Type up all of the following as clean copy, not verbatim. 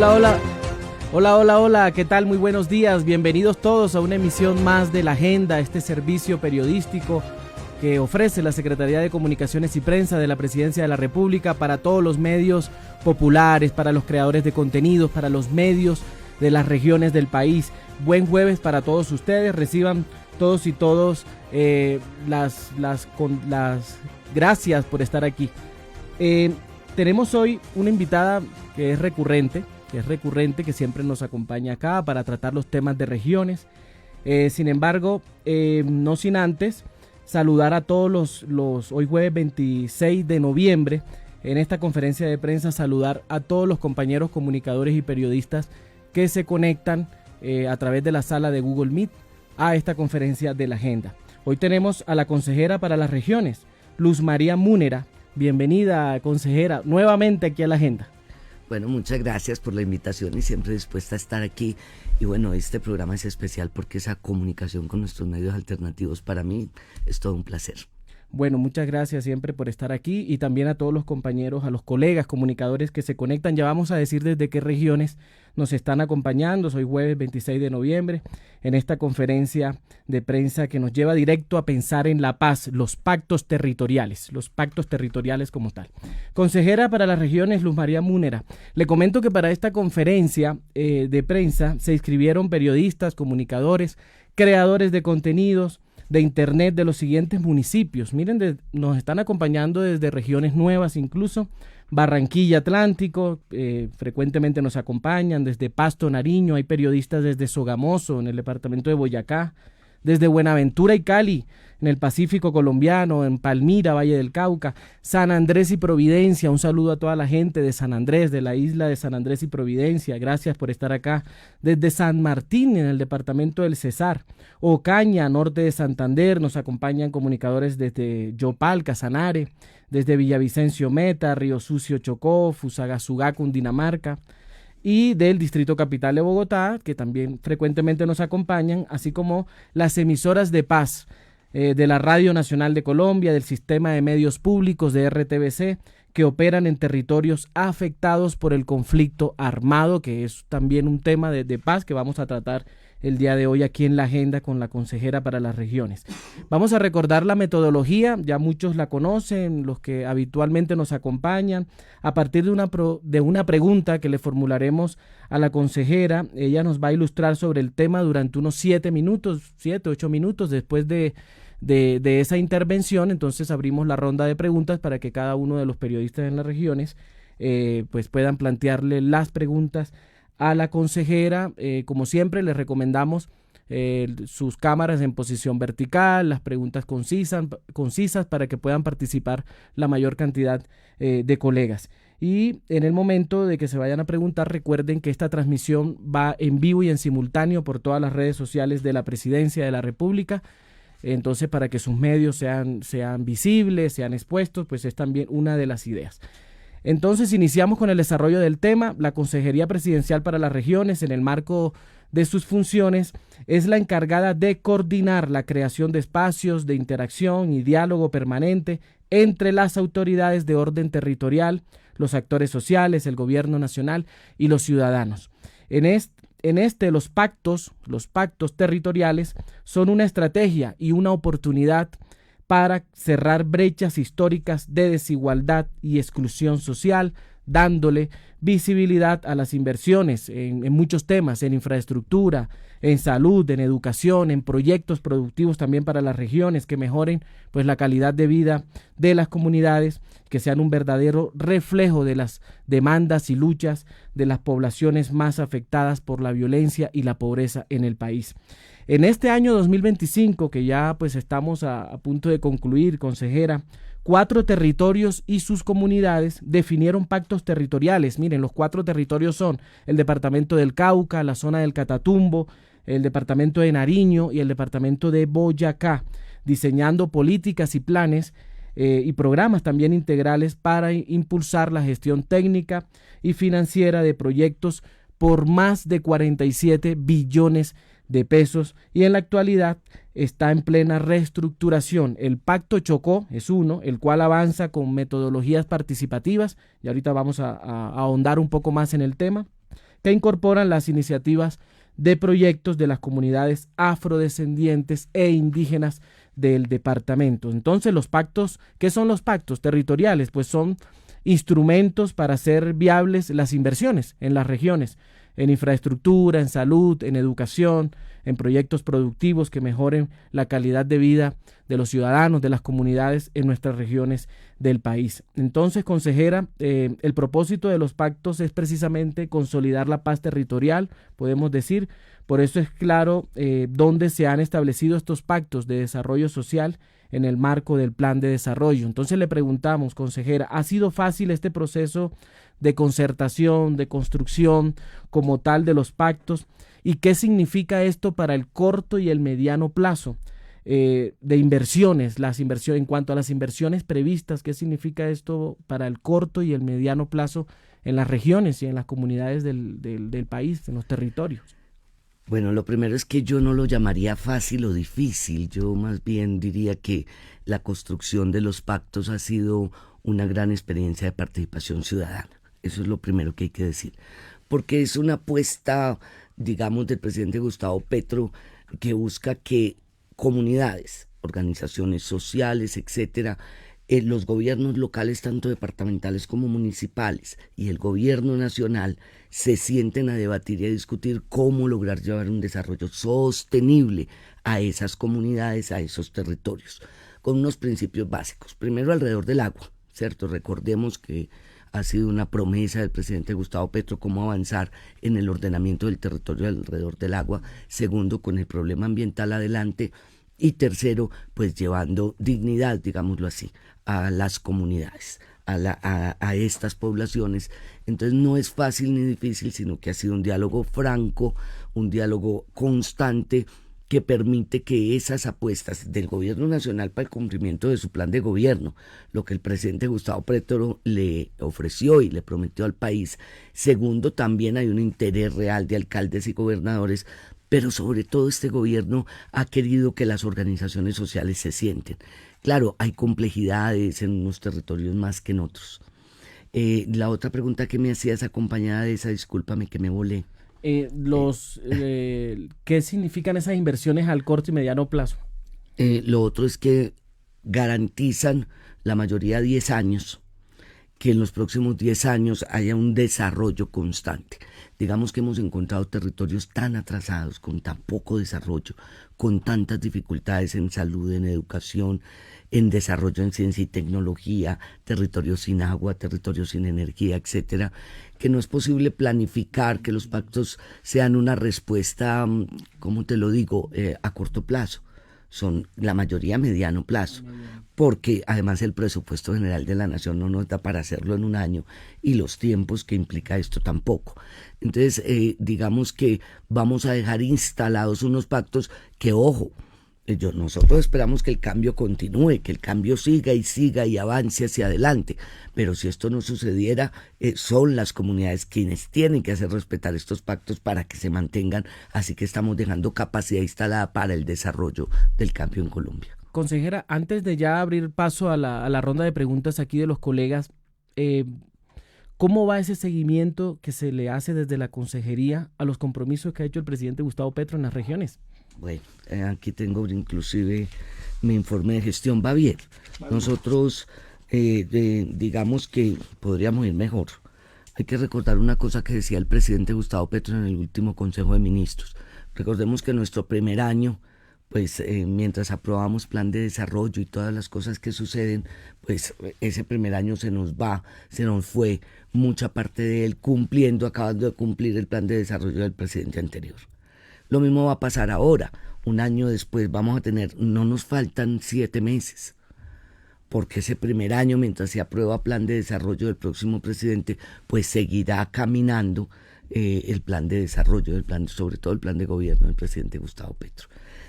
Hola, hola. Hola, hola, hola, ¿qué tal? Muy buenos días, bienvenidos todos a una emisión más de La Agenda, este servicio periodístico que ofrece la Secretaría de Comunicaciones y Prensa de la Presidencia de la República para todos los medios populares, para los creadores de contenidos, para los medios de las regiones del país. Buen jueves para todos ustedes, reciban todos y todos las gracias por estar aquí. Tenemos hoy una invitada que es recurrente, que siempre nos acompaña acá para tratar los temas de regiones. Sin embargo, no sin antes saludar a todos los hoy jueves 26 de noviembre, en esta conferencia de prensa, saludar a todos los compañeros comunicadores y periodistas que se conectan a través de la sala de Google Meet a esta conferencia de la agenda. Hoy tenemos a la consejera para las regiones, Luz María Múnera. Bienvenida, consejera, nuevamente aquí a la agenda. Bueno, muchas gracias por la invitación y siempre dispuesta a estar aquí. Y bueno, este programa es especial porque esa comunicación con nuestros medios alternativos para mí es todo un placer. Bueno, muchas gracias siempre por estar aquí y también a todos los compañeros, a los colegas comunicadores que se conectan. Ya vamos a decir desde qué regiones nos están acompañando. Hoy jueves 26 de noviembre en esta conferencia de prensa que nos lleva directo a pensar en la paz, los pactos territoriales como tal. Consejera para las regiones, Luz María Múnera. Le comento que para esta conferencia de prensa se inscribieron periodistas, comunicadores, creadores de contenidos de internet de los siguientes municipios. Miren, nos están acompañando desde regiones nuevas, incluso Barranquilla Atlántico, frecuentemente nos acompañan, desde Pasto, Nariño, hay periodistas desde Sogamoso, en el departamento de Boyacá, desde Buenaventura y Cali, en el Pacífico colombiano, en Palmira, Valle del Cauca, San Andrés y Providencia. Un saludo a toda la gente de San Andrés, de la isla de San Andrés y Providencia. Gracias por estar acá. Desde San Martín, en el departamento del Cesar, Ocaña, norte de Santander, nos acompañan comunicadores desde Yopal, Casanare, desde Villavicencio Meta, Río Sucio Chocó, Fusagasugá, Cundinamarca, y del Distrito Capital de Bogotá, que también frecuentemente nos acompañan, así como las emisoras de paz de la Radio Nacional de Colombia, del Sistema de Medios Públicos de RTBC, que operan en territorios afectados por el conflicto armado, que es también un tema de paz que vamos a tratar el día de hoy aquí en la agenda con la consejera para las regiones. Vamos a recordar la metodología, ya muchos la conocen, los que habitualmente nos acompañan, a partir de una pregunta que le formularemos a la consejera. Ella nos va a ilustrar sobre el tema durante unos 7 minutos, 7, 8 minutos después de esa intervención. Entonces abrimos la ronda de preguntas para que cada uno de los periodistas en las regiones pues puedan plantearle las preguntas a la consejera. Como siempre les recomendamos sus cámaras en posición vertical, las preguntas concisas para que puedan participar la mayor cantidad de colegas. Y en el momento de que se vayan a preguntar, recuerden que esta transmisión va en vivo y en simultáneo por todas las redes sociales de la Presidencia de la República. Entonces, para que sus medios sean visibles, sean expuestos, pues es también una de las ideas. Entonces, iniciamos con el desarrollo del tema. La Consejería Presidencial para las Regiones, en el marco de sus funciones, es la encargada de coordinar la creación de espacios de interacción y diálogo permanente entre las autoridades de orden territorial, los actores sociales, el gobierno nacional y los ciudadanos. Los pactos territoriales son una estrategia y una oportunidad para cerrar brechas históricas de desigualdad y exclusión social, dándole visibilidad a las inversiones en muchos temas, en infraestructura, en salud, en educación, en proyectos productivos también para las regiones que mejoren pues la calidad de vida de las comunidades, que sean un verdadero reflejo de las demandas y luchas de las poblaciones más afectadas por la violencia y la pobreza en el país. En este año 2025, que ya pues estamos a punto de concluir, consejera, 4 territorios y sus comunidades definieron pactos territoriales. Miren, los 4 territorios son el departamento del Cauca, la zona del Catatumbo, el departamento de Nariño y el departamento de Boyacá, diseñando políticas y planes y programas también integrales para impulsar la gestión técnica y financiera de proyectos por más de 47 billones de pesos, y en la actualidad está en plena reestructuración. El Pacto Chocó es uno, el cual avanza con metodologías participativas, y ahorita vamos a ahondar un poco más en el tema, que incorporan las iniciativas de proyectos de las comunidades afrodescendientes e indígenas del departamento. Entonces, los pactos, ¿qué son los pactos territoriales? Pues son instrumentos para hacer viables las inversiones en las regiones, en infraestructura, en salud, en educación, en proyectos productivos que mejoren la calidad de vida de los ciudadanos, de las comunidades en nuestras regiones del país. Entonces, consejera, el propósito de los pactos es precisamente consolidar la paz territorial, podemos decir. Por eso es claro dónde se han establecido estos pactos de desarrollo social en el marco del plan de desarrollo. Entonces le preguntamos, consejera, ¿ha sido fácil este proceso de concertación, de construcción como tal de los pactos? ¿Y qué significa esto para el corto y el mediano plazo de inversiones? En cuanto a las inversiones previstas, ¿qué significa esto para el corto y el mediano plazo en las regiones y en las comunidades del país, en los territorios? Bueno, lo primero es que yo no lo llamaría fácil o difícil, yo más bien diría que la construcción de los pactos ha sido una gran experiencia de participación ciudadana. Eso es lo primero que hay que decir, porque es una apuesta, digamos, del presidente Gustavo Petro, que busca que comunidades, organizaciones sociales, etcétera, los gobiernos locales, tanto departamentales como municipales, y el gobierno nacional se sienten a debatir y a discutir cómo lograr llevar un desarrollo sostenible a esas comunidades, a esos territorios, con unos principios básicos. Primero, alrededor del agua, ¿cierto? Recordemos que ha sido una promesa del presidente Gustavo Petro cómo avanzar en el ordenamiento del territorio alrededor del agua. Segundo, con el problema ambiental adelante. Y tercero, pues llevando dignidad, digámoslo así, a las comunidades, a estas poblaciones. Entonces no es fácil ni difícil, sino que ha sido un diálogo franco, un diálogo constante, que permite que esas apuestas del gobierno nacional para el cumplimiento de su plan de gobierno, lo que el presidente Gustavo Petro le ofreció y le prometió al país. Segundo, también hay un interés real de alcaldes y gobernadores, pero sobre todo este gobierno ha querido que las organizaciones sociales se sienten. Claro, hay complejidades en unos territorios más que en otros. La otra pregunta que me hacías acompañada de esa, discúlpame que me volé. ¿Qué significan esas inversiones al corto y mediano plazo? Lo otro es que garantizan la mayoría 10 años, que en los próximos 10 años haya un desarrollo constante. Digamos que hemos encontrado territorios tan atrasados, con tan poco desarrollo, con tantas dificultades en salud, en educación, en desarrollo en ciencia y tecnología, territorios sin agua, territorios sin energía, etcétera, que no es posible planificar que los pactos sean una respuesta, ¿cómo te lo digo?, a corto plazo. Son la mayoría a mediano plazo, porque además el presupuesto general de la nación no nos da para hacerlo en un año y los tiempos que implica esto tampoco. Entonces, digamos que vamos a dejar instalados unos pactos que, ojo, nosotros esperamos que el cambio continúe, que el cambio siga y avance hacia adelante, pero si esto no sucediera, son las comunidades quienes tienen que hacer respetar estos pactos para que se mantengan, así que estamos dejando capacidad instalada para el desarrollo del cambio en Colombia. Consejera, antes de ya abrir paso a la ronda de preguntas aquí de los colegas, ¿cómo va ese seguimiento que se le hace desde la consejería a los compromisos que ha hecho el presidente Gustavo Petro en las regiones? Bueno, aquí tengo inclusive mi informe de gestión, va bien. Nosotros digamos que podríamos ir mejor. Hay que recordar una cosa que decía el presidente Gustavo Petro en el último Consejo de Ministros. Recordemos que nuestro primer año, pues mientras aprobamos plan de desarrollo y todas las cosas que suceden, pues ese primer año se nos fue mucha parte de él acabando de cumplir el plan de desarrollo del presidente anterior. Lo mismo va a pasar ahora, un año después no nos faltan 7 meses, porque ese primer año, mientras se aprueba plan de desarrollo del próximo presidente, pues seguirá caminando el plan de desarrollo, sobre todo el plan de gobierno del presidente Gustavo Petro.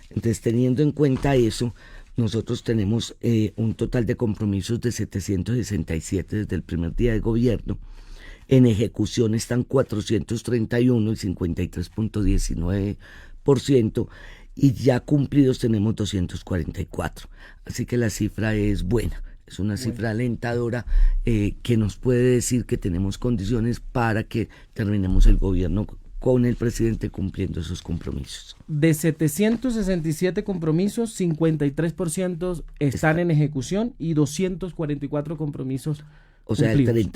Entonces, teniendo en cuenta eso, nosotros tenemos un total de compromisos de 767 desde el primer día de gobierno. En ejecución están 431, el 53.19%, y ya cumplidos tenemos 244. Así que la cifra es buena. Es una Bueno, cifra alentadora que nos puede decir que tenemos condiciones para que terminemos el gobierno con el presidente cumpliendo esos compromisos. de 767 compromisos, 53% están Está, en ejecución y 244 compromisos o sea, el cumplidos. El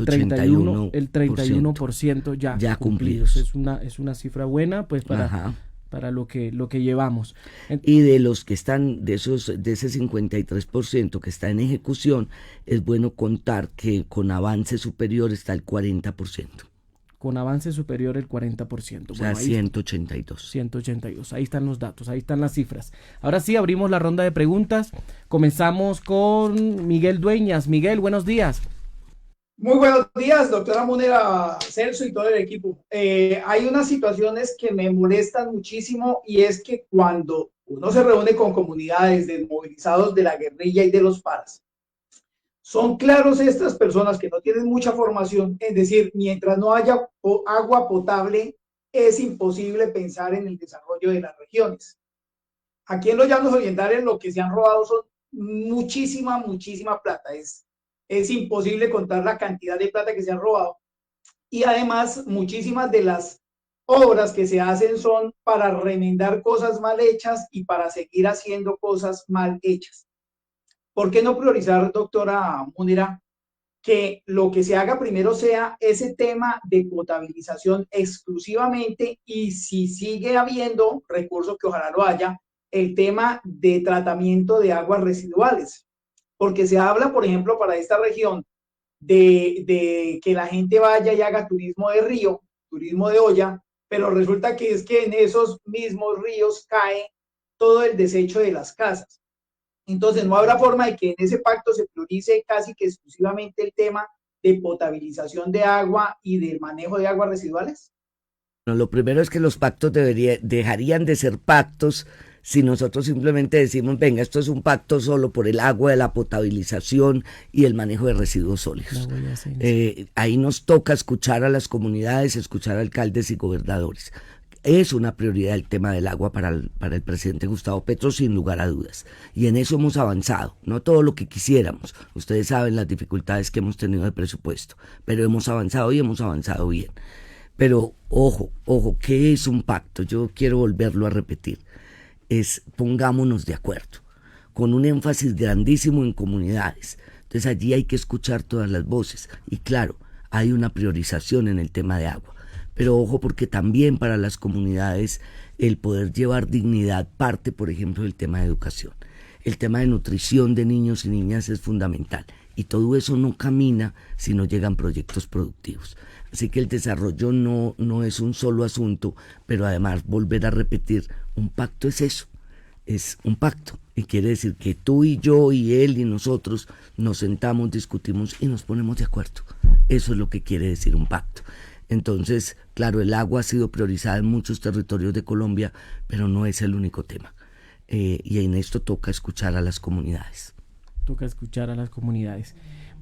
31, el 31.81% 31% ya ya cumplidos. cumplidos. Es una cifra buena pues Ajá. para lo que llevamos. Y de los que están, de ese 53% que está en ejecución, es bueno contar que con avance superior está el 40%. Con avance superior el 40%. O sea, Bueno, ahí 182. 182. Ahí están los datos, ahí están las cifras. Ahora sí, abrimos la ronda de preguntas. Comenzamos con Miguel Dueñas. Miguel, buenos días. Muy buenos días, doctora Munera, Celso y todo el equipo. Hay unas situaciones que me molestan muchísimo y es que cuando uno se reúne con comunidades desmovilizados de la guerrilla y de los paras, son claros estas personas que no tienen mucha formación, es decir, mientras no haya agua potable, es imposible pensar en el desarrollo de las regiones. Aquí en los Llanos Orientales lo que se han robado son muchísima plata. Es imposible contar la cantidad de plata que se han robado. Y además, muchísimas de las obras que se hacen son para remendar cosas mal hechas y para seguir haciendo cosas mal hechas. ¿Por qué no priorizar, doctora Munira, que lo que se haga primero sea ese tema de potabilización exclusivamente y si sigue habiendo recursos, que ojalá lo haya, el tema de tratamiento de aguas residuales? Porque se habla, por ejemplo, para esta región de que la gente vaya y haga turismo de río, turismo de olla, pero resulta que es que en esos mismos ríos cae todo el desecho de las casas. Entonces, no habrá forma de que en ese pacto se priorice casi que exclusivamente el tema de potabilización de agua y del manejo de aguas residuales. Bueno, lo primero es que los pactos dejarían de ser pactos si nosotros simplemente decimos, venga, esto es un pacto solo por el agua, de la potabilización y el manejo de residuos sólidos. Ahí nos toca escuchar a las comunidades, escuchar a alcaldes y gobernadores. Es una prioridad el tema del agua para el presidente Gustavo Petro, sin lugar a dudas. Y en eso hemos avanzado, no todo lo que quisiéramos. Ustedes saben las dificultades que hemos tenido de presupuesto, pero hemos avanzado y hemos avanzado bien. Pero ojo, ¿qué es un pacto? Yo quiero volverlo a repetir. Pongámonos de acuerdo, con un énfasis grandísimo en comunidades. Entonces allí hay que escuchar todas las voces. Y claro, hay una priorización en el tema de agua. Pero ojo, porque también para las comunidades el poder llevar dignidad parte, por ejemplo, del tema de educación. El tema de nutrición de niños y niñas es fundamental. Y todo eso no camina si no llegan proyectos productivos. Así que el desarrollo no es un solo asunto, pero además volver a repetir, un pacto es eso, es un pacto. Y quiere decir que tú y yo y él y nosotros nos sentamos, discutimos y nos ponemos de acuerdo. Eso es lo que quiere decir un pacto. Entonces, claro, el agua ha sido priorizada en muchos territorios de Colombia, pero no es el único tema. Y en esto toca escuchar a las comunidades. Toca escuchar a las comunidades.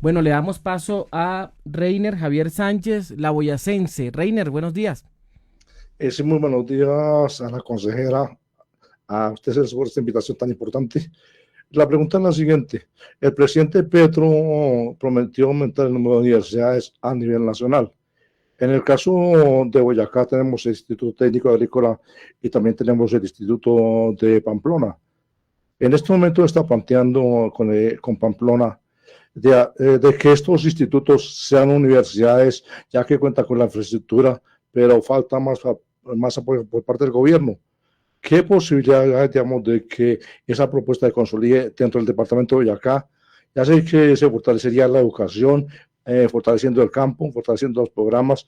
Bueno, le damos paso a Reiner Javier Sánchez, la boyacense. Reiner, buenos días. Sí, muy buenos días a la consejera, a ustedes por esta invitación tan importante. La pregunta es la siguiente. El presidente Petro prometió aumentar el número de universidades a nivel nacional. En el caso de Boyacá tenemos el Instituto Técnico Agrícola y también tenemos el Instituto de Pamplona. En este momento está planteando con Pamplona de que estos institutos sean universidades, ya que cuenta con la infraestructura, pero falta más apoyo por parte del gobierno. ¿Qué posibilidad hay, digamos, de que esa propuesta se consolide dentro del departamento de Boyacá? Ya sé que se fortalecería la educación, fortaleciendo el campo, fortaleciendo los programas,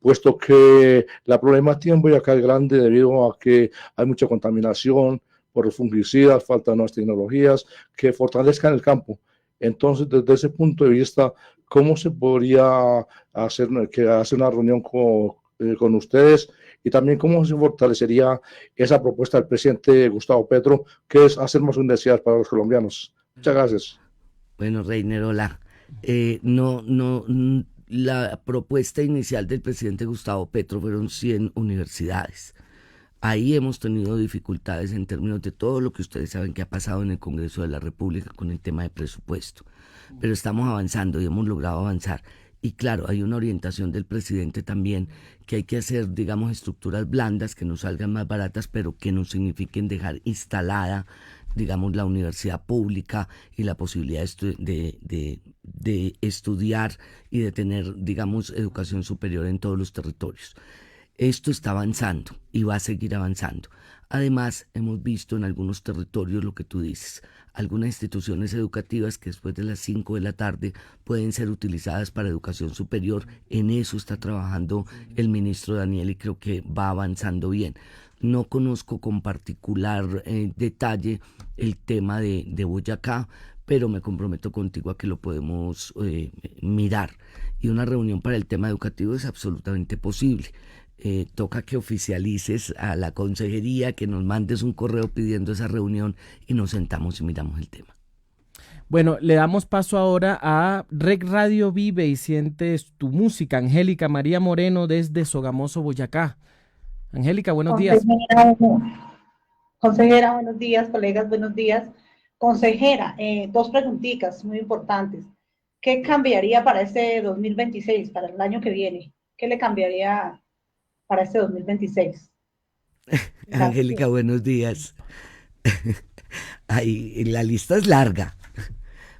puesto que la problemática en Boyacá es grande debido a que hay mucha contaminación por los fungicidas, falta de nuevas tecnologías que fortalezcan el campo. Entonces, desde ese punto de vista, ¿cómo se podría hacer una reunión con ustedes? Y también, ¿cómo se fortalecería esa propuesta del presidente Gustavo Petro, que es hacer más universidades para los colombianos? Muchas gracias. Bueno, Reiner, hola. La propuesta inicial del presidente Gustavo Petro fueron 100 universidades. Ahí hemos tenido dificultades en términos de todo lo que ustedes saben que ha pasado en el Congreso de la República con el tema de presupuesto. Pero estamos avanzando y hemos logrado avanzar. Y claro, hay una orientación del presidente también que hay que hacer, digamos, estructuras blandas que nos salgan más baratas, pero que no signifiquen dejar instalada, digamos, la universidad pública y la posibilidad de estudiar y de tener, digamos, educación superior en todos los territorios. Esto está avanzando y va a seguir avanzando. Además, hemos visto en algunos territorios lo que tú dices, algunas instituciones educativas que después de las 5 de la tarde pueden ser utilizadas para educación superior. En eso está trabajando el ministro Daniel y creo que va avanzando bien. No conozco con particular detalle el tema de Boyacá, pero me comprometo contigo a que lo podemos mirar. Y una reunión para el tema educativo es absolutamente posible. Toca que oficialices a la consejería, que nos mandes un correo pidiendo esa reunión y nos sentamos y miramos el tema. Bueno, le damos paso ahora a Rec Radio Vive y Sientes tu Música. Angélica María Moreno desde Sogamoso, Boyacá. Angélica, buenos días. Consejera, buenos días, colegas, buenos días. Consejera, dos preguntitas muy importantes. ¿Qué cambiaría para este 2026, para el año que viene? ¿Qué le cambiaría para este 2026? Angélica, buenos días. Ay, la lista es larga,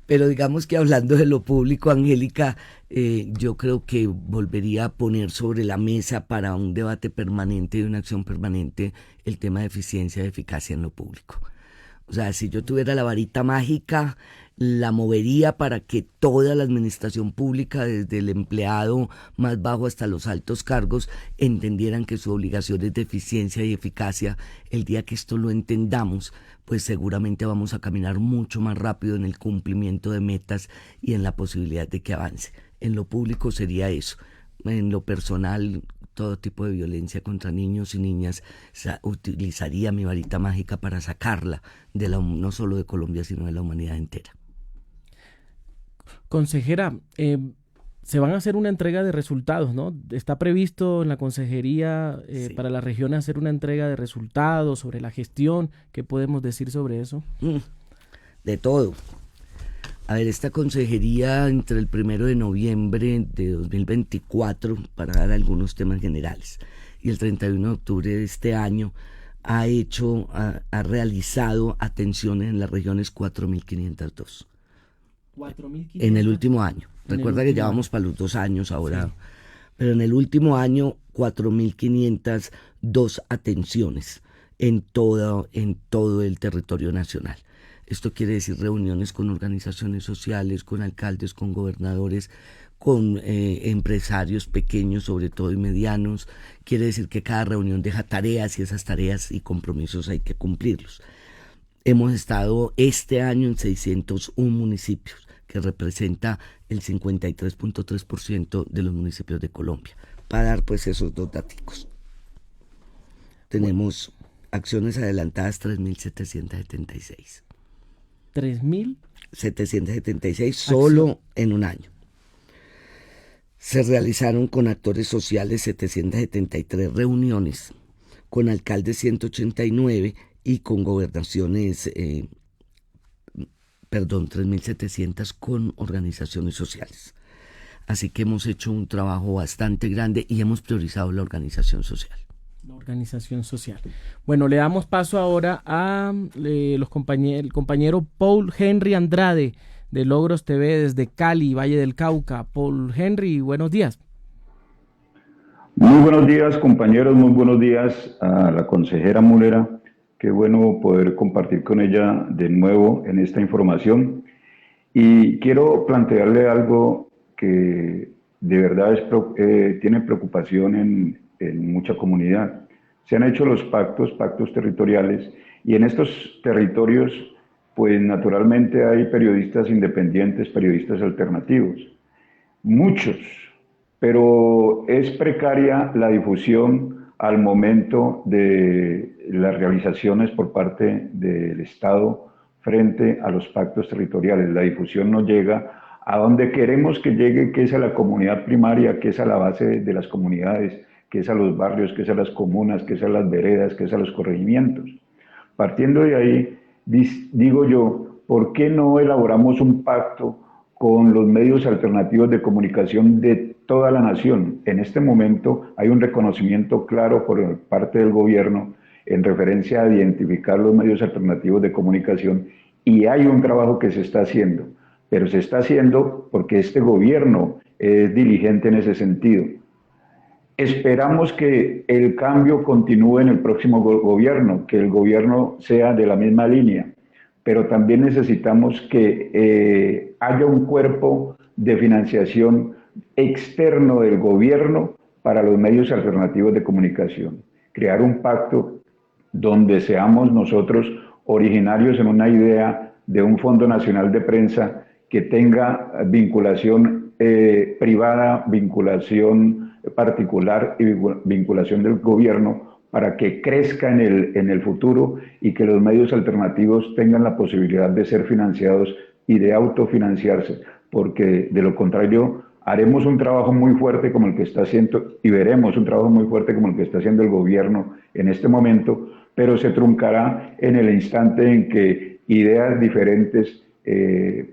pero digamos que hablando de lo público, Angélica, yo creo que volvería a poner sobre la mesa para un debate permanente y una acción permanente el tema de eficiencia y eficacia en lo público. O sea, si yo tuviera la varita mágica, la movería para que toda la administración pública, desde el empleado más bajo hasta los altos cargos, entendieran que su obligación es de eficiencia y eficacia. El día que esto lo entendamos, pues seguramente vamos a caminar mucho más rápido en el cumplimiento de metas y en la posibilidad de que avance. En lo público sería eso. En lo personal, todo tipo de violencia contra niños y niñas, utilizaría mi varita mágica para sacarla de no solo de Colombia, sino de la humanidad entera. Consejera, se van a hacer una entrega de resultados, ¿no? Está previsto en la consejería Sí. para la región hacer una entrega de resultados sobre la gestión. ¿Qué podemos decir sobre eso? De todo. A ver, esta consejería entre el 1 de noviembre de 2024, para dar algunos temas generales, y el 31 de octubre de este año, ha realizado atenciones en las regiones 4.502. 4.500. En el último año. Recuerda que ya vamos para los 2 años ahora. Sí. Pero en el último año, 4.502 atenciones en todo el territorio nacional. Esto quiere decir reuniones con organizaciones sociales, con alcaldes, con gobernadores, con empresarios pequeños, sobre todo, y medianos. Quiere decir que cada reunión deja tareas y esas tareas y compromisos hay que cumplirlos. Hemos estado este año en 601 municipios, que representa el 53.3% de los municipios de Colombia. Para dar pues esos dos datos. Tenemos acciones adelantadas 3.776. 3.776 solo en un año. Se realizaron con actores sociales 773 reuniones, con alcaldes 189 y con gobernaciones 3.700 con organizaciones sociales. Así que hemos hecho un trabajo bastante grande y hemos priorizado la organización social. La organización social. Bueno, le damos paso ahora a el compañero Paul Henry Andrade de Logros TV desde Cali, Valle del Cauca. Paul Henry, buenos días. Muy buenos días, compañeros, muy buenos días a la consejera Mulera. Qué bueno poder compartir con ella de nuevo en esta información. Y quiero plantearle algo que de verdad tiene preocupación en mucha comunidad. Se han hecho los pactos territoriales, y en estos territorios, pues naturalmente hay periodistas independientes, periodistas alternativos, muchos, pero es precaria la difusión al momento de las realizaciones por parte del Estado frente a los pactos territoriales. La difusión no llega a donde queremos que llegue, que es a la comunidad primaria, que es a la base de las comunidades, que es a los barrios, que es a las comunas, que es a las veredas, que es a los corregimientos. Partiendo de ahí, digo yo, ¿por qué no elaboramos un pacto con los medios alternativos de comunicación de toda la nación? En este momento hay un reconocimiento claro por parte del gobierno en referencia a identificar los medios alternativos de comunicación y hay un trabajo que se está haciendo, pero se está haciendo porque este gobierno es diligente en ese sentido. Esperamos que el cambio continúe en el próximo gobierno, que el gobierno sea de la misma línea, pero también necesitamos que haya un cuerpo de financiación externo del gobierno para los medios alternativos de comunicación. Crear un pacto donde seamos nosotros originarios en una idea de un Fondo Nacional de Prensa que tenga vinculación privada, vinculación particular y vinculación del gobierno para que crezca en el futuro y que los medios alternativos tengan la posibilidad de ser financiados y de autofinanciarse, porque de lo contrario haremos un trabajo muy fuerte como el que está haciendo y veremos un trabajo muy fuerte como el que está haciendo el gobierno en este momento, pero se truncará en el instante en que ideas diferentes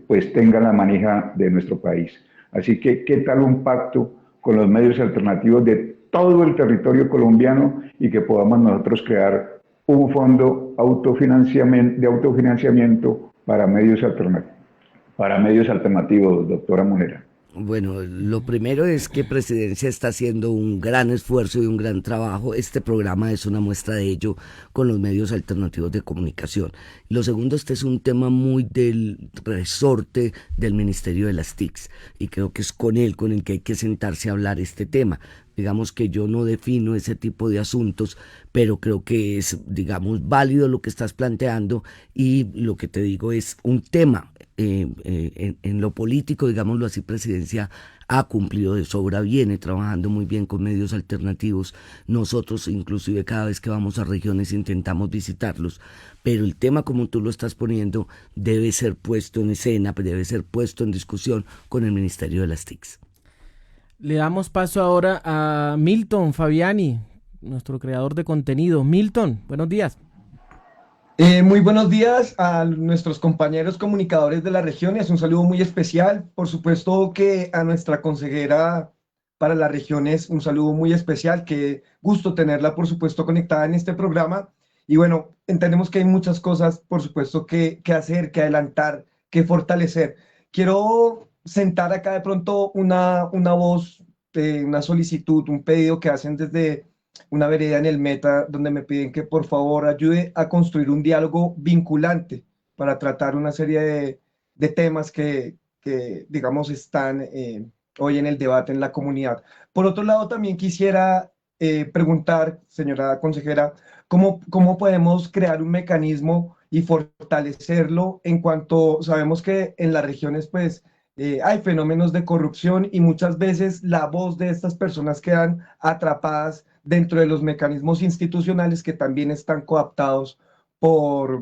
pues tengan la manija de nuestro país. Así que, ¿qué tal un pacto con los medios alternativos de todo el territorio colombiano y que podamos nosotros crear un fondo de autofinanciamiento para medios alternativos, doctora Munera? Bueno, lo primero es que Presidencia está haciendo un gran esfuerzo y un gran trabajo. Este programa es una muestra de ello con los medios alternativos de comunicación. Lo segundo, este es un tema muy del resorte del Ministerio de las TICs y creo que es con él con el que hay que sentarse a hablar este tema. Digamos que yo no defino ese tipo de asuntos, pero creo que es, digamos, válido lo que estás planteando y lo que te digo es un tema. En lo político, digámoslo así, Presidencia ha cumplido de sobra, viene trabajando muy bien con medios alternativos. Nosotros inclusive cada vez que vamos a regiones intentamos visitarlos, pero el tema como tú lo estás poniendo debe ser puesto en escena, debe ser puesto en discusión con el Ministerio de las TICs. Le damos paso ahora a Milton Fabiani, nuestro creador de contenido. Milton, buenos días. Muy buenos días a nuestros compañeros comunicadores de las regiones, un saludo muy especial, por supuesto que a nuestra consejera para las regiones, un saludo muy especial, qué gusto tenerla por supuesto conectada en este programa y bueno, entendemos que hay muchas cosas por supuesto que hacer, que adelantar, que fortalecer. Quiero sentar acá de pronto una voz, una solicitud, un pedido que hacen desde una vereda en el Meta, donde me piden que por favor ayude a construir un diálogo vinculante para tratar una serie de temas que digamos, están hoy en el debate en la comunidad. Por otro lado, también quisiera preguntar, señora consejera, ¿cómo podemos crear un mecanismo y fortalecerlo en cuanto sabemos que en las regiones, pues, hay fenómenos de corrupción y muchas veces la voz de estas personas quedan atrapadas dentro de los mecanismos institucionales que también están coaptados por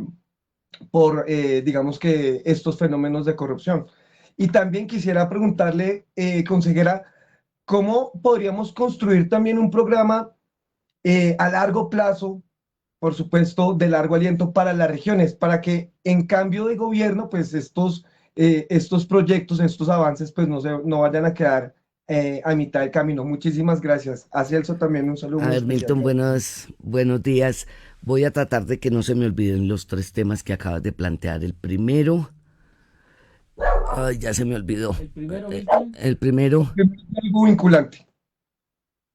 digamos que estos fenómenos de corrupción. Y también quisiera preguntarle, consejera, ¿cómo podríamos construir también un programa a largo plazo, por supuesto, de largo aliento para las regiones, para que en cambio de gobierno, pues estos proyectos, estos avances, pues no vayan a quedar a mitad del camino? Muchísimas gracias. A Celso también un saludo. A ver, Milton, buenos días. Voy a tratar de que no se me olviden los tres temas que acabas de plantear. El primero, ay, ya se me olvidó. El primero, Diálogo vinculante.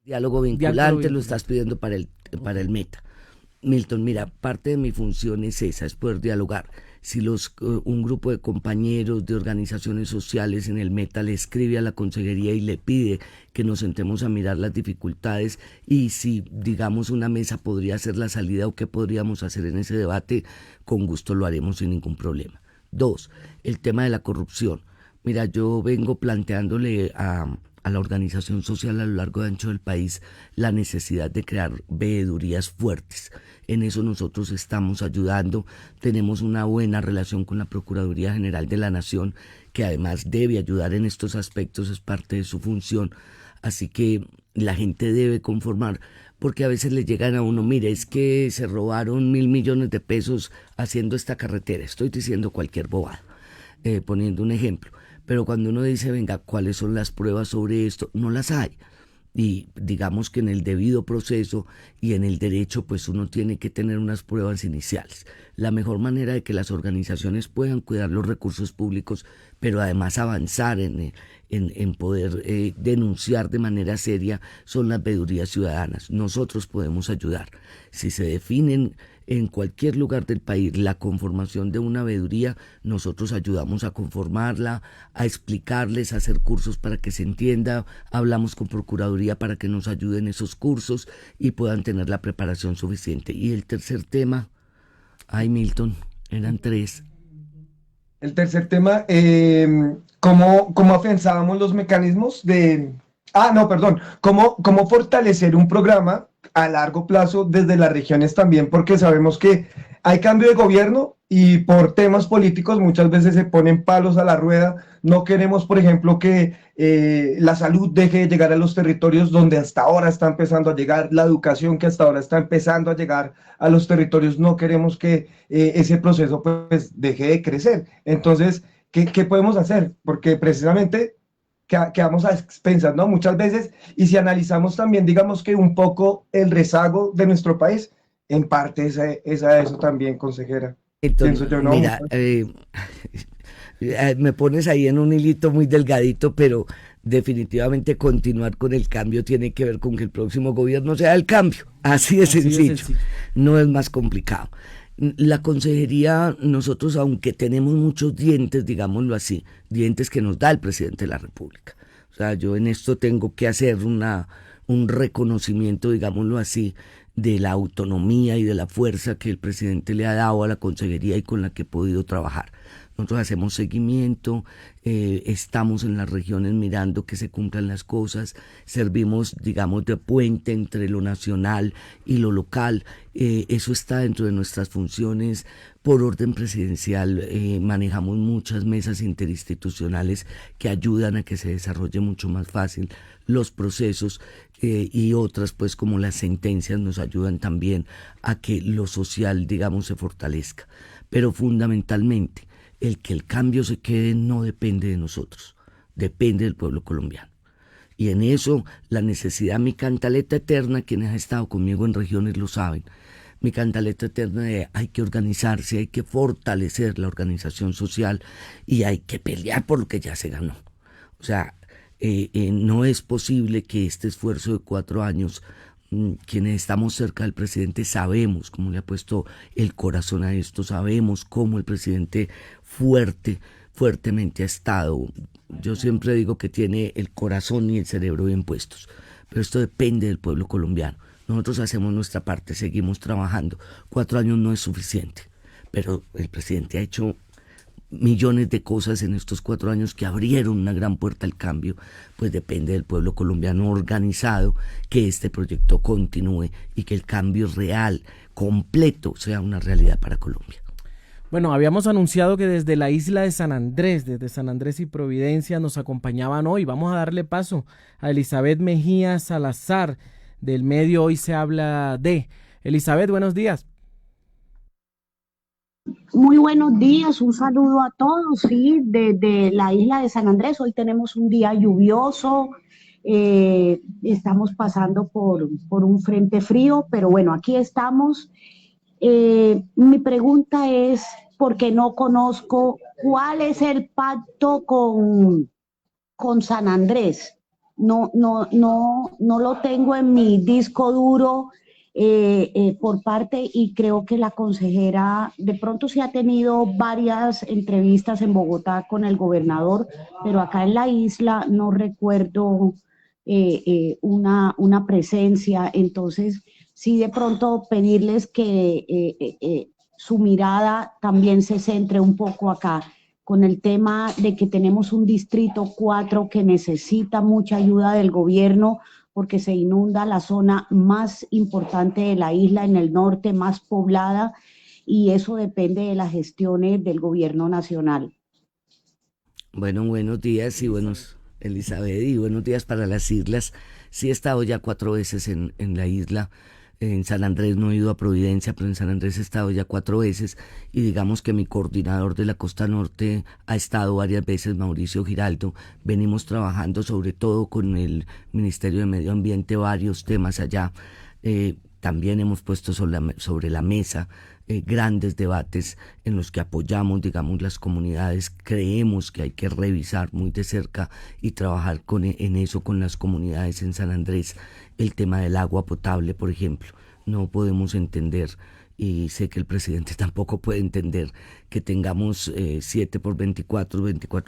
Diálogo vinculante, lo estás pidiendo para el Meta. Milton, mira, parte de mi función es esa, es poder dialogar. Si un grupo de compañeros de organizaciones sociales en el Meta le escribe a la consejería y le pide que nos sentemos a mirar las dificultades y si, digamos, una mesa podría ser la salida o qué podríamos hacer en ese debate, con gusto lo haremos sin ningún problema. 2, el tema de la corrupción. Mira, yo vengo planteándole a la organización social a lo largo y ancho del país la necesidad de crear veedurías fuertes. En eso nosotros estamos ayudando. Tenemos una buena relación con la Procuraduría General de la Nación, que además debe ayudar en estos aspectos, es parte de su función. Así que la gente debe conformar, porque a veces le llegan a uno, mire, es que se robaron 1.000 millones de pesos haciendo esta carretera, estoy diciendo cualquier bobada, poniendo un ejemplo, pero cuando uno dice, venga, ¿cuáles son las pruebas sobre esto? No las hay. Y digamos que en el debido proceso y en el derecho, pues uno tiene que tener unas pruebas iniciales. La mejor manera de que las organizaciones puedan cuidar los recursos públicos, pero además avanzar en poder denunciar de manera seria, son las veedurías ciudadanas. Nosotros podemos ayudar. Si se definen en cualquier lugar del país la conformación de una veeduría, nosotros ayudamos a conformarla, a explicarles, a hacer cursos para que se entienda, hablamos con Procuraduría para que nos ayuden esos cursos y puedan tener la preparación suficiente. Y el tercer tema, ay Milton, eran 3. El tercer tema, ¿cómo afianzábamos los mecanismos de... Ah, no, perdón. ¿Cómo fortalecer un programa a largo plazo desde las regiones también? Porque sabemos que hay cambio de gobierno y por temas políticos muchas veces se ponen palos a la rueda. No queremos, por ejemplo, que la salud deje de llegar a los territorios donde hasta ahora está empezando a llegar, la educación que hasta ahora está empezando a llegar a los territorios. No queremos que ese proceso pues deje de crecer. Entonces, ¿qué podemos hacer? Porque precisamente quedamos a expensas, ¿no? Muchas veces, y si analizamos también, digamos que un poco el rezago de nuestro país, en parte es a eso también, consejera. Entonces, Pienso yo, ¿no? mira, me pones ahí en un hilito muy delgadito, pero definitivamente continuar con el cambio tiene que ver con que el próximo gobierno sea el cambio. Así de sencillo. No es más complicado. La consejería, nosotros, aunque tenemos muchos dientes, digámoslo así, dientes que nos da el presidente de la República. O sea, yo en esto tengo que hacer un reconocimiento, digámoslo así, de la autonomía y de la fuerza que el presidente le ha dado a la consejería y con la que he podido trabajar. Nosotros hacemos seguimiento, estamos en las regiones mirando que se cumplan las cosas, servimos, digamos, de puente entre lo nacional y lo local. Eso está dentro de nuestras funciones. Por orden presidencial manejamos muchas mesas interinstitucionales que ayudan a que se desarrolle mucho más fácil los procesos y otras, pues como las sentencias, nos ayudan también a que lo social, digamos, se fortalezca. Pero fundamentalmente, el que el cambio se quede no depende de nosotros, depende del pueblo colombiano. Y en eso la necesidad, mi cantaleta eterna, quienes han estado conmigo en regiones lo saben, mi cantaleta eterna de hay que organizarse, hay que fortalecer la organización social y hay que pelear por lo que ya se ganó. O sea, no es posible que este esfuerzo de 4 años, quienes estamos cerca del presidente sabemos cómo le ha puesto el corazón a esto, sabemos cómo el presidente fuertemente ha estado. Yo siempre digo que tiene el corazón y el cerebro bien puestos, pero esto depende del pueblo colombiano. Nosotros hacemos nuestra parte, seguimos trabajando. 4 años no es suficiente, pero el presidente ha hecho millones de cosas en estos 4 años que abrieron una gran puerta al cambio. Pues depende del pueblo colombiano organizado que este proyecto continúe y que el cambio real, completo, sea una realidad para Colombia. Bueno, habíamos anunciado que desde la isla de San Andrés, desde San Andrés y Providencia, nos acompañaban hoy. Vamos a darle paso a Elizabeth Mejía Salazar, del medio Hoy Se Habla De. Elizabeth, buenos días. Muy buenos días, un saludo a todos, sí, desde la isla de San Andrés. Hoy tenemos un día lluvioso, estamos pasando por un frente frío, pero bueno, aquí estamos. Mi pregunta es, porque no conozco cuál es el pacto con San Andrés. No lo tengo en mi disco duro por parte, y creo que la consejera de pronto sí ha tenido varias entrevistas en Bogotá con el gobernador, pero acá en la isla no recuerdo una presencia. Entonces, sí, de pronto pedirles que su mirada también se centre un poco acá, con el tema de que tenemos un distrito 4 que necesita mucha ayuda del gobierno porque se inunda la zona más importante de la isla en el norte, más poblada, y eso depende de las gestiones del gobierno nacional. Bueno, buenos días y Elizabeth, y buenos días para las islas Sí he estado ya 4 veces en la isla. En San Andrés no he ido a Providencia, pero en San Andrés he estado ya 4 veces y digamos que mi coordinador de la Costa Norte ha estado varias veces, Mauricio Giraldo. Venimos trabajando sobre todo con el Ministerio de Medio Ambiente varios temas allá. También hemos puesto sobre la mesa grandes debates en los que apoyamos, digamos, las comunidades. Creemos que hay que revisar muy de cerca y trabajar en eso con las comunidades en San Andrés. El tema del agua potable, por ejemplo. No podemos entender, y sé que el presidente tampoco puede entender, que tengamos 7 por 24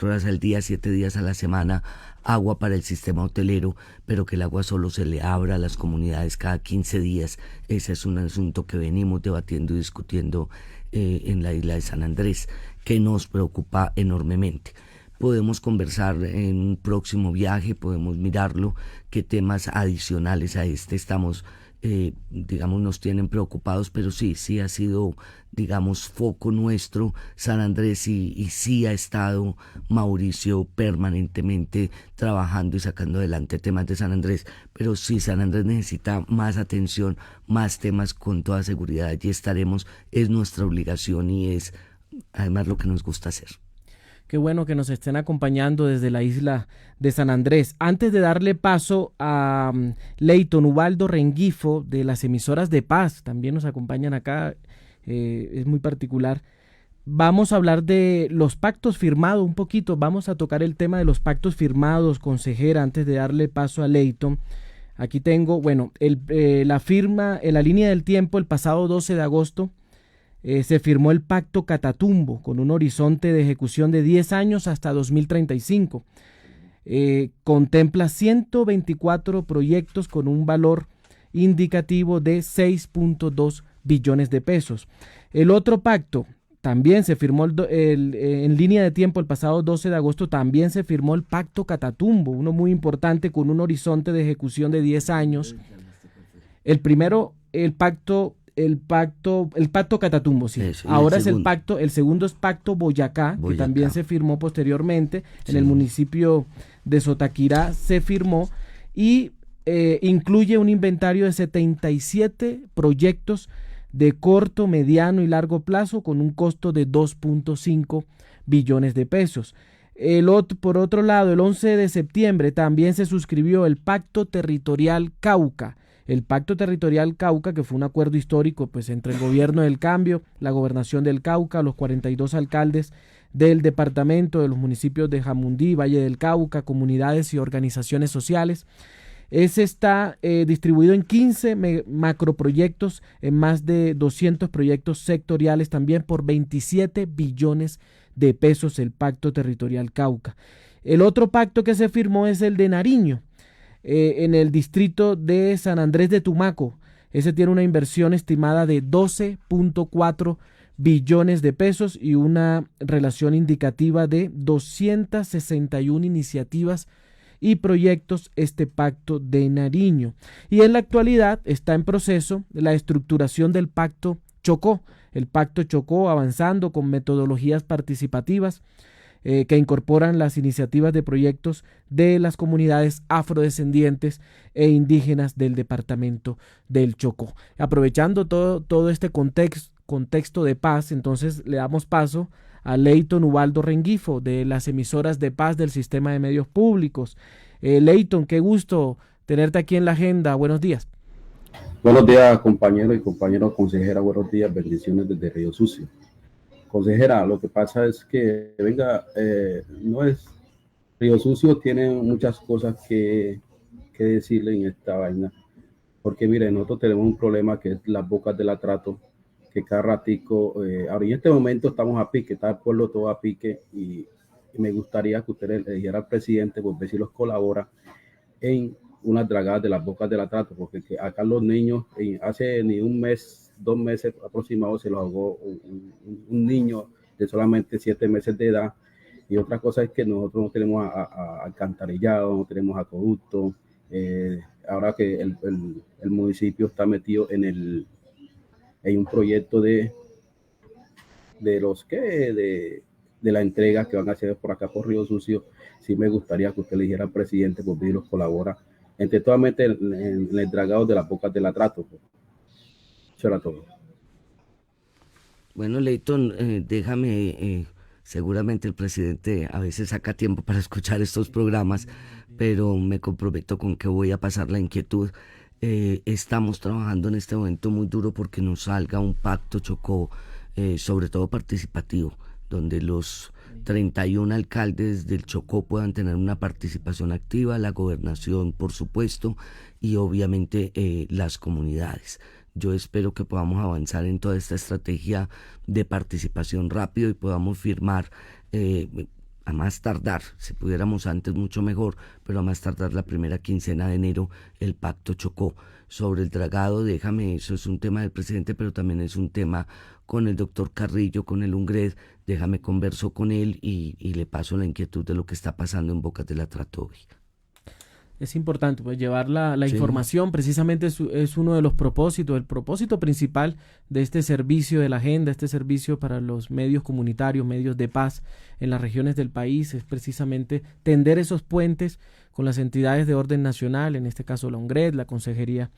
horas al día, 7 días a la semana, agua para el sistema hotelero, pero que el agua solo se le abra a las comunidades cada 15 días. Ese es un asunto que venimos debatiendo y discutiendo en la isla de San Andrés, que nos preocupa enormemente. Podemos conversar en un próximo viaje, podemos mirarlo, qué temas adicionales a este estamos, digamos, nos tienen preocupados, pero sí ha sido, digamos, foco nuestro San Andrés y sí ha estado Mauricio permanentemente trabajando y sacando adelante temas de San Andrés, pero sí San Andrés necesita más atención, más temas con toda seguridad y estaremos, es nuestra obligación y es además lo que nos gusta hacer. Qué bueno que nos estén acompañando desde la isla de San Andrés. Antes de darle paso a Leyton Ubaldo Rengifo de las emisoras de Paz, también nos acompañan acá, es muy particular. Vamos a hablar de los pactos firmados un poquito, vamos a tocar el tema de los pactos firmados, consejera, antes de darle paso a Leyton. Aquí tengo, bueno, la firma en la línea del tiempo el pasado 12 de agosto. Se firmó el Pacto Catatumbo con un horizonte de ejecución de 10 años hasta 2035. Contempla 124 proyectos con un valor indicativo de 6.2 billones de pesos. El otro pacto también se firmó en línea de tiempo el pasado 12 de agosto, también se firmó el Pacto Catatumbo, uno muy importante con un horizonte de ejecución de 10 años. El primero, el pacto Catatumbo, sí. Eso, ahora es el segundo es Pacto Boyacá, que Boyacá. también se firmó posteriormente, Sí. en el municipio de Sotaquirá se firmó y incluye un inventario de 77 proyectos de corto, mediano y largo plazo con un costo de 2.5 billones de pesos. Por otro lado, el 11 de septiembre también se suscribió el Pacto Territorial Cauca. El Pacto Territorial Cauca, que fue un acuerdo histórico pues, entre el gobierno del cambio, la gobernación del Cauca, los 42 alcaldes del departamento, de los municipios de Jamundí, Valle del Cauca, comunidades y organizaciones sociales. Ese está distribuido en 15 macroproyectos, en más de 200 proyectos sectoriales, también por 27 billones de pesos el Pacto Territorial Cauca. El otro pacto que se firmó es el de Nariño, en el distrito de San Andrés de Tumaco. Ese tiene una inversión estimada de 12.4 billones de pesos y una relación indicativa de 261 iniciativas y proyectos este pacto de Nariño. Y en la actualidad está en proceso la estructuración del Pacto Chocó. El Pacto Chocó avanzando con metodologías participativas que incorporan las iniciativas de proyectos de las comunidades afrodescendientes e indígenas del departamento del Chocó. Aprovechando todo este contexto de paz, entonces le damos paso a Leyton Ubaldo Rengifo de las emisoras de Paz del Sistema de Medios Públicos. Leyton, qué gusto tenerte aquí en la agenda. Buenos días. Buenos días, compañeros y compañeras consejera. Buenos días, bendiciones desde Río Sucio. Consejera, lo que pasa es que, no es, Río Sucio tiene muchas cosas que decirle en esta vaina, porque mire, nosotros tenemos un problema que es las bocas del atrato, que cada ratico, ahora en este momento estamos a pique, está el pueblo todo a pique, y me gustaría que usted le dijera al presidente, pues ver si los colabora en unas dragadas de las bocas del atrato, porque acá los niños, hace ni un mes, 2 meses aproximados, se los ahogó un niño de solamente 7 meses de edad. Y otra cosa es que nosotros no tenemos alcantarillado, no tenemos acueducto. Ahora que el municipio está metido en un proyecto de la entrega que van a hacer por acá por Río Sucio, sí me gustaría que usted le dijera al presidente, pues los colabora entre totalmente en el dragado de las bocas del atrato. Eso era todo. Bueno, Leighton, déjame, seguramente el presidente a veces saca tiempo para escuchar estos programas, pero me comprometo con que voy a pasar la inquietud. Estamos trabajando en este momento muy duro porque nos salga un pacto Chocó, sobre todo participativo, donde los 31 alcaldes del Chocó puedan tener una participación activa, la gobernación, por supuesto, y obviamente las comunidades. Yo espero que podamos avanzar en toda esta estrategia de participación rápido y podamos firmar, a más tardar, si pudiéramos antes mucho mejor, pero a más tardar la primera quincena de enero, el pacto Chocó. Sobre el dragado, déjame, eso es un tema del presidente, pero también es un tema con el doctor Carrillo, con el UNGRED. Déjame converso con él y le paso la inquietud de lo que está pasando en Bocas del Atrato hoy. Es importante pues llevar la Sí. información, precisamente es uno de los propósitos, el propósito principal de este servicio de la agenda, este servicio para los medios comunitarios, medios de paz en las regiones del país, es precisamente tender esos puentes con las entidades de orden nacional, en este caso la UNGRED, la Consejería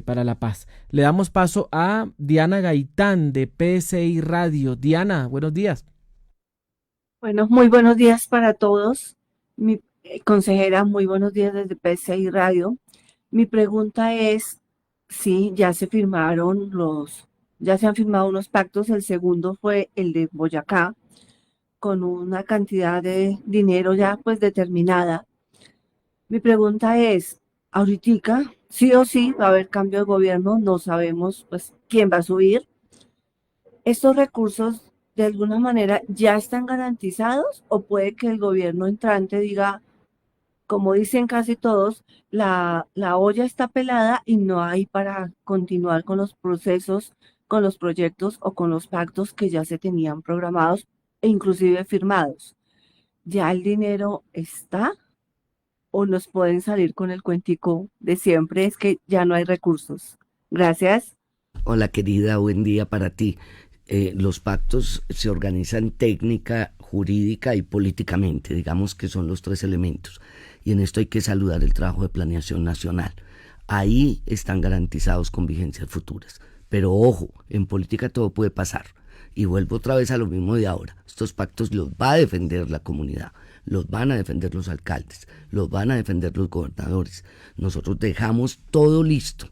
para la Paz. Le damos paso a Diana Gaitán de PSI Radio. Diana, buenos días. Bueno, muy buenos días para todos. Mi consejera, muy buenos días desde PSI Radio. Mi pregunta es si ya se han firmado unos pactos. El segundo fue el de Boyacá, con una cantidad de dinero ya pues determinada. Mi pregunta es, ahorita, sí o sí va a haber cambio de gobierno, no sabemos pues quién va a subir. ¿Estos recursos de alguna manera ya están garantizados o puede que el gobierno entrante diga, como dicen casi todos, la olla está pelada y no hay para continuar con los procesos, con los proyectos o con los pactos que ya se tenían programados e inclusive firmados? ¿Ya el dinero está o nos pueden salir con el cuentico de siempre, es que ya no hay recursos? Gracias. Hola querida, buen día para ti. Los pactos se organizan técnica, jurídica y políticamente, digamos que son los tres elementos. Y en esto hay que saludar el trabajo de planeación nacional. Ahí están garantizados con vigencias futuras. Pero ojo, en política todo puede pasar. Y vuelvo otra vez a lo mismo de ahora. Estos pactos los va a defender la comunidad, los van a defender los alcaldes, los van a defender los gobernadores. Nosotros dejamos todo listo.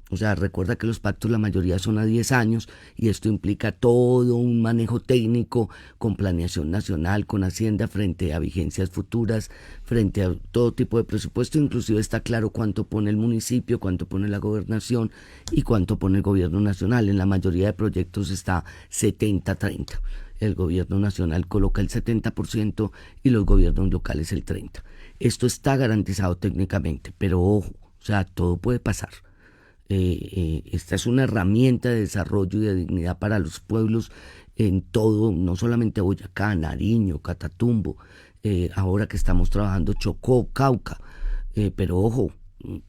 O sea, recuerda que los pactos la mayoría son a 10 años y esto implica todo un manejo técnico con planeación nacional, con Hacienda frente a vigencias futuras, frente a todo tipo de presupuesto. Inclusive está claro cuánto pone el municipio, cuánto pone la gobernación y cuánto pone el gobierno nacional. En la mayoría de proyectos está 70-30. El gobierno nacional coloca el 70% y los gobiernos locales el 30%. Esto está garantizado técnicamente, pero ojo, o sea, todo puede pasar. Esta es una herramienta de desarrollo y de dignidad para los pueblos en todo, no solamente Boyacá, Nariño, Catatumbo, ahora que estamos trabajando Chocó, Cauca, pero ojo,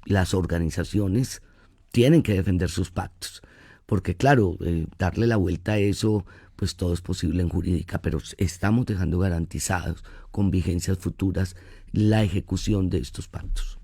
las organizaciones tienen que defender sus pactos, porque claro, darle la vuelta a eso, pues todo es posible en jurídica, pero estamos dejando garantizados con vigencias futuras la ejecución de estos pactos.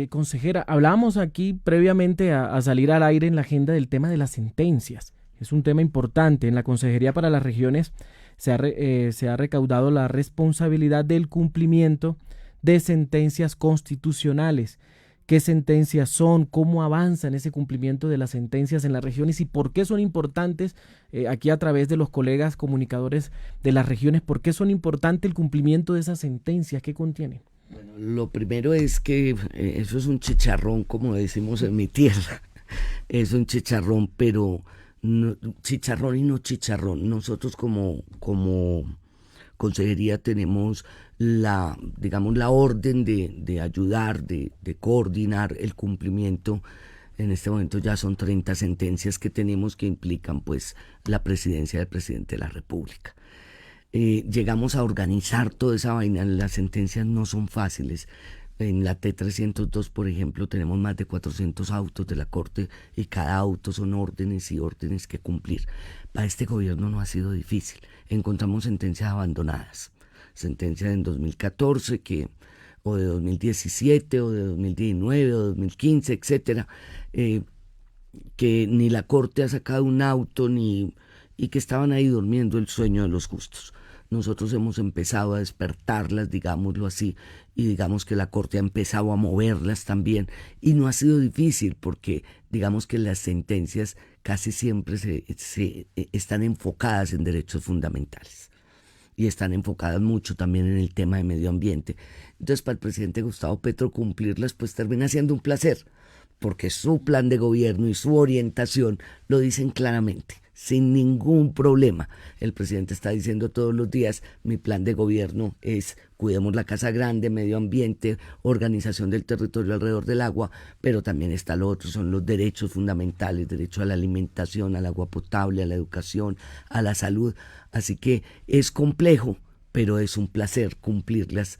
Consejera, hablábamos aquí previamente a salir al aire en la agenda del tema de las sentencias. Es un tema importante. En la Consejería para las Regiones se ha recaudado la responsabilidad del cumplimiento de sentencias constitucionales. ¿Qué sentencias son? ¿Cómo avanzan ese cumplimiento de las sentencias en las regiones? ¿Y por qué son importantes? Aquí a través de los colegas comunicadores de las regiones, ¿por qué son importantes el cumplimiento de esas sentencias? ¿Qué contienen? Bueno, lo primero es que eso es un chicharrón, como decimos en mi tierra. Es un chicharrón, pero no, chicharrón y no chicharrón. Nosotros como consejería tenemos la orden de ayudar, de coordinar el cumplimiento. En este momento ya son 30 sentencias que tenemos que implican pues la presidencia del presidente de la República. Llegamos a organizar toda esa vaina. Las sentencias no son fáciles. En la T302, por ejemplo, tenemos más de 400 autos de la Corte y cada auto son órdenes y órdenes que cumplir. Para este gobierno no ha sido difícil. Encontramos sentencias abandonadas. Sentencia en 2014 que o de 2017 o de 2019 o 2015, etcétera, que ni la Corte ha sacado un auto y que estaban ahí durmiendo el sueño de los justos. Nosotros hemos empezado a despertarlas, digámoslo así, y digamos que la Corte ha empezado a moverlas también, y no ha sido difícil porque digamos que las sentencias casi siempre están enfocadas en derechos fundamentales y están enfocadas mucho también en el tema de medio ambiente. Entonces, para el presidente Gustavo Petro cumplirlas pues termina siendo un placer, porque su plan de gobierno y su orientación lo dicen claramente, sin ningún problema. El presidente está diciendo todos los días, mi plan de gobierno es cuidemos la casa grande, medio ambiente, organización del territorio alrededor del agua, pero también está lo otro, son los derechos fundamentales, derecho a la alimentación, al agua potable, a la educación, a la salud. Así que es complejo, pero es un placer cumplirlas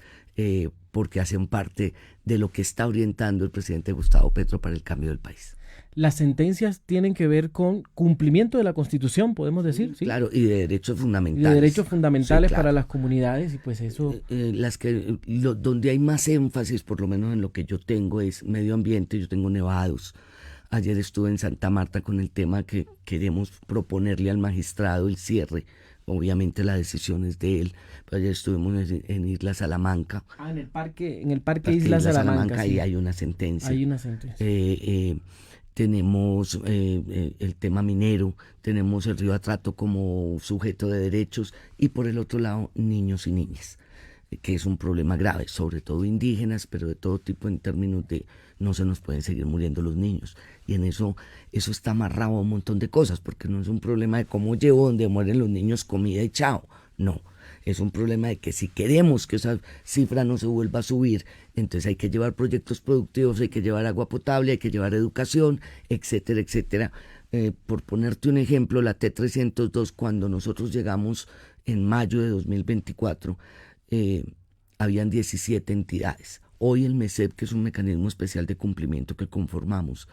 porque hacen parte de lo que está orientando el presidente Gustavo Petro para el cambio del país. Las sentencias tienen que ver con cumplimiento de la Constitución, podemos decir, ¿sí? Claro, y de derechos fundamentales. Y de derechos fundamentales, sí, claro, para las comunidades, y pues eso... Donde hay más énfasis, por lo menos en lo que yo tengo, es medio ambiente. Yo tengo nevados. Ayer estuve en Santa Marta con el tema que queremos proponerle al magistrado el cierre. Obviamente la decisión es de él, pero ayer estuvimos en Isla Salamanca. En el parque Isla Salamanca, sí. Y hay una sentencia. Hay una sentencia. Tenemos el tema minero, tenemos el río Atrato como sujeto de derechos, y por el otro lado niños y niñas, que es un problema grave, sobre todo indígenas, pero de todo tipo, en términos de no se nos pueden seguir muriendo los niños. Y en eso está amarrado a un montón de cosas, porque no es un problema de cómo llevo donde mueren los niños comida y chao, no. Es un problema de que si queremos que esa cifra no se vuelva a subir, entonces hay que llevar proyectos productivos, hay que llevar agua potable, hay que llevar educación, etcétera, etcétera. Por ponerte un ejemplo, la T302, cuando nosotros llegamos en mayo de 2024, habían 17 entidades. Hoy el MESEP, que es un mecanismo especial de cumplimiento que conformamos,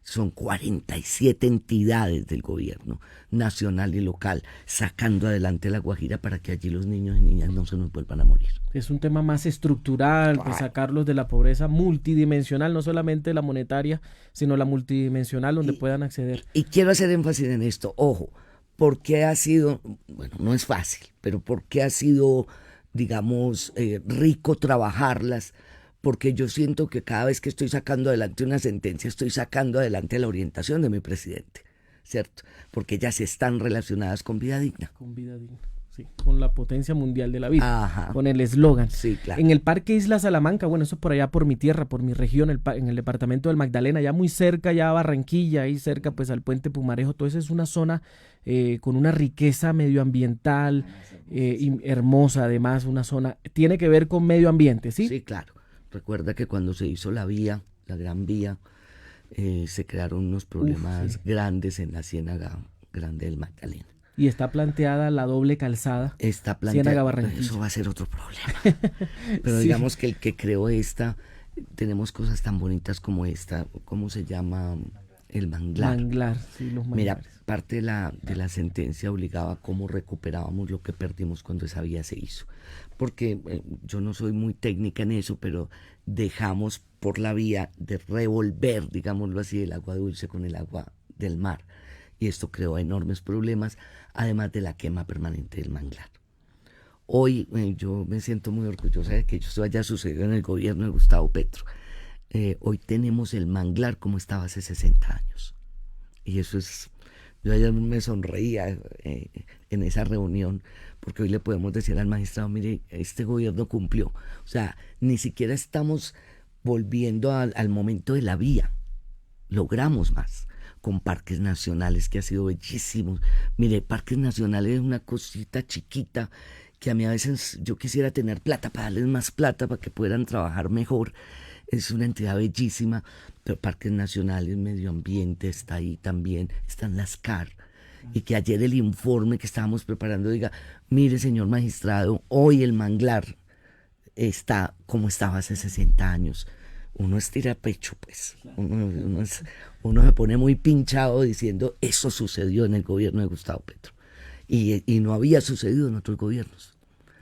son 47 entidades del gobierno nacional y local sacando adelante la Guajira para que allí los niños y niñas no se nos vuelvan a morir. Es un tema más estructural, pues sacarlos de la pobreza multidimensional, no solamente la monetaria, sino la multidimensional donde puedan acceder. Y quiero hacer énfasis en esto, ojo, porque ha sido, bueno, no es fácil, pero porque ha sido, digamos, rico trabajarlas, porque yo siento que cada vez que estoy sacando adelante una sentencia, estoy sacando adelante la orientación de mi presidente, ¿cierto? Porque ellas están relacionadas con vida digna. Con vida digna, sí, con la potencia mundial de la vida, ajá, con el eslogan. Sí, claro. En el Parque Isla Salamanca, bueno, eso por allá por mi tierra, por mi región, en el departamento del Magdalena, ya muy cerca, ya a Barranquilla, ahí cerca pues al puente Pumarejo, todo eso es una zona con una riqueza medioambiental hermosa, además, una zona, tiene que ver con medio ambiente, ¿sí? Sí, claro. Recuerda que cuando se hizo la vía, la Gran Vía, se crearon unos problemas grandes en la Ciénaga Grande del Magdalena. Y está planteada la doble calzada. Está planteada. Ciénaga Barranquilla. Eso va a ser otro problema. Pero sí, digamos que el que creó esta, tenemos cosas tan bonitas como esta, ¿cómo se llama? El manglar. Manglar, sí, los manglares. Mira, parte de la sentencia obligaba cómo recuperábamos lo que perdimos cuando esa vía se hizo. Porque yo no soy muy técnica en eso, pero dejamos por la vía de revolver, digámoslo así, el agua dulce con el agua del mar. Y esto creó enormes problemas, además de la quema permanente del manglar. Hoy yo me siento muy orgullosa de que eso haya sucedido en el gobierno de Gustavo Petro. Hoy tenemos el manglar como estaba hace 60 años. Y eso es... Yo ayer me sonreía en esa reunión, porque hoy le podemos decir al magistrado, mire, este gobierno cumplió. O sea, ni siquiera estamos volviendo al momento de la vía. Logramos más con parques nacionales, que ha sido bellísimo. Mire, parques nacionales es una cosita chiquita que a mí a veces yo quisiera tener plata para darles más plata para que puedan trabajar mejor. Es una entidad bellísima, pero parques nacionales, medio ambiente, está ahí también, están las CAR. Y que ayer el informe que estábamos preparando diga, mire señor magistrado, hoy el manglar está como estaba hace 60 años. Uno estira pecho, pues. Uno se pone muy pinchado diciendo, eso sucedió en el gobierno de Gustavo Petro. Y no había sucedido en otros gobiernos.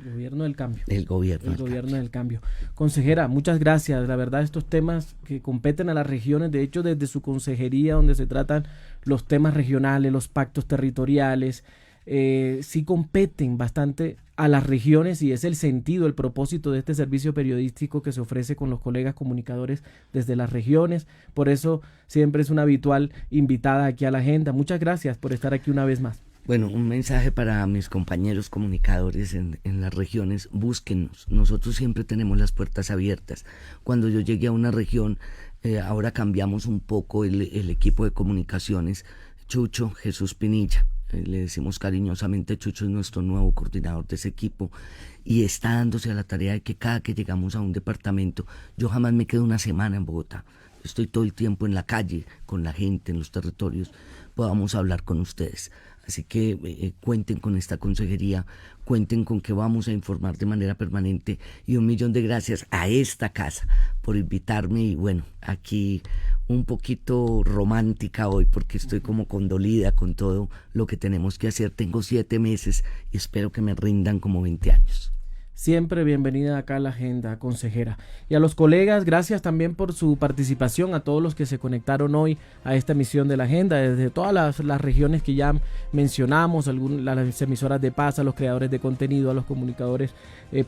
El gobierno del cambio. El gobierno. El gobierno del cambio. Consejera, muchas gracias. La verdad, estos temas que competen a las regiones, de hecho, desde su consejería, donde se tratan los temas regionales, los pactos territoriales, sí competen bastante a las regiones, y es el sentido, el propósito de este servicio periodístico que se ofrece con los colegas comunicadores desde las regiones. Por eso siempre es una habitual invitada aquí a la agenda. Muchas gracias por estar aquí una vez más. Bueno, un mensaje para mis compañeros comunicadores en las regiones: búsquennos, nosotros siempre tenemos las puertas abiertas. Cuando yo llegué a una región, ahora cambiamos un poco el equipo de comunicaciones. Chucho, Jesús Pinilla, le decimos cariñosamente Chucho, es nuestro nuevo coordinador de ese equipo, y está dándose a la tarea de que cada que llegamos a un departamento, yo jamás me quedo una semana en Bogotá, estoy todo el tiempo en la calle, con la gente, en los territorios, podamos hablar con ustedes. Así que cuenten con esta consejería, cuenten con que vamos a informar de manera permanente, y 1.000.000 de gracias a esta casa por invitarme. Y bueno, aquí un poquito romántica hoy porque estoy como condolida con todo lo que tenemos que hacer. Tengo 7 meses y espero que me rindan como 20 años. Siempre bienvenida acá a la agenda, consejera. Y a los colegas, gracias también por su participación, a todos los que se conectaron hoy a esta emisión de la agenda, desde todas las regiones que ya mencionamos, las emisoras de paz, a los creadores de contenido, a los comunicadores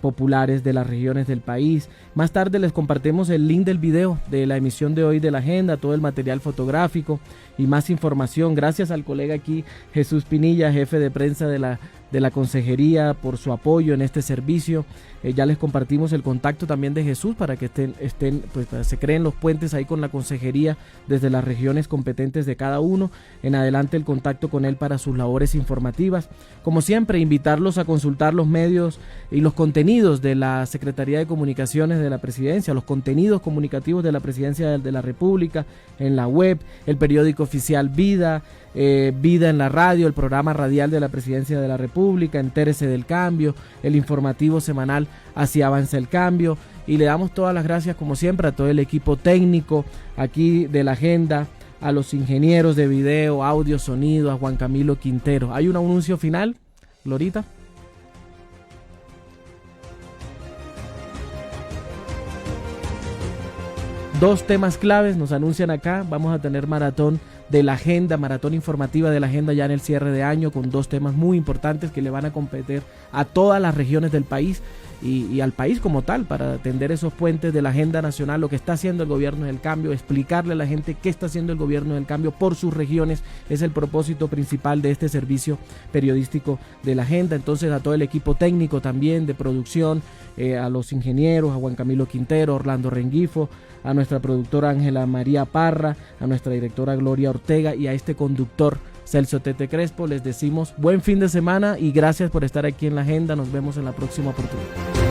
populares de las regiones del país. Más tarde les compartimos el link del video de la emisión de hoy de la agenda, todo el material fotográfico y más información. Gracias al colega aquí, Jesús Pinilla, jefe de prensa de la consejería, por su apoyo en este servicio. Ya les compartimos el contacto también de Jesús para que estén pues, se creen los puentes ahí con la consejería desde las regiones competentes de cada uno. En adelante el contacto con él para sus labores informativas. Como siempre, invitarlos a consultar los medios y los contenidos de la Secretaría de Comunicaciones de la Presidencia, los contenidos comunicativos de la Presidencia de la República en la web, el periódico oficial Vida, Vida en la radio, el programa radial de la Presidencia de la República, Entérese del Cambio, el informativo semanal Así Avanza el Cambio. Y le damos todas las gracias, como siempre, a todo el equipo técnico aquí de la agenda, a los ingenieros de video, audio, sonido, a Juan Camilo Quintero. ¿Hay un anuncio final, Glorita? Dos temas claves nos anuncian acá. Vamos a tener maratón de la agenda, maratón informativa de la agenda ya en el cierre de año, con 2 temas muy importantes que le van a competir a todas las regiones del país y al país como tal, para atender esos puentes de la agenda nacional, lo que está haciendo el gobierno del cambio, explicarle a la gente qué está haciendo el gobierno del cambio por sus regiones. Es el propósito principal de este servicio periodístico de la agenda. Entonces, a todo el equipo técnico también de producción, a los ingenieros, a Juan Camilo Quintero, Orlando Rengifo, a nuestra productora Ángela María Parra, a nuestra directora Gloria Ortega y a este conductor Celso Tete Crespo, les decimos buen fin de semana y gracias por estar aquí en la agenda. Nos vemos en la próxima oportunidad.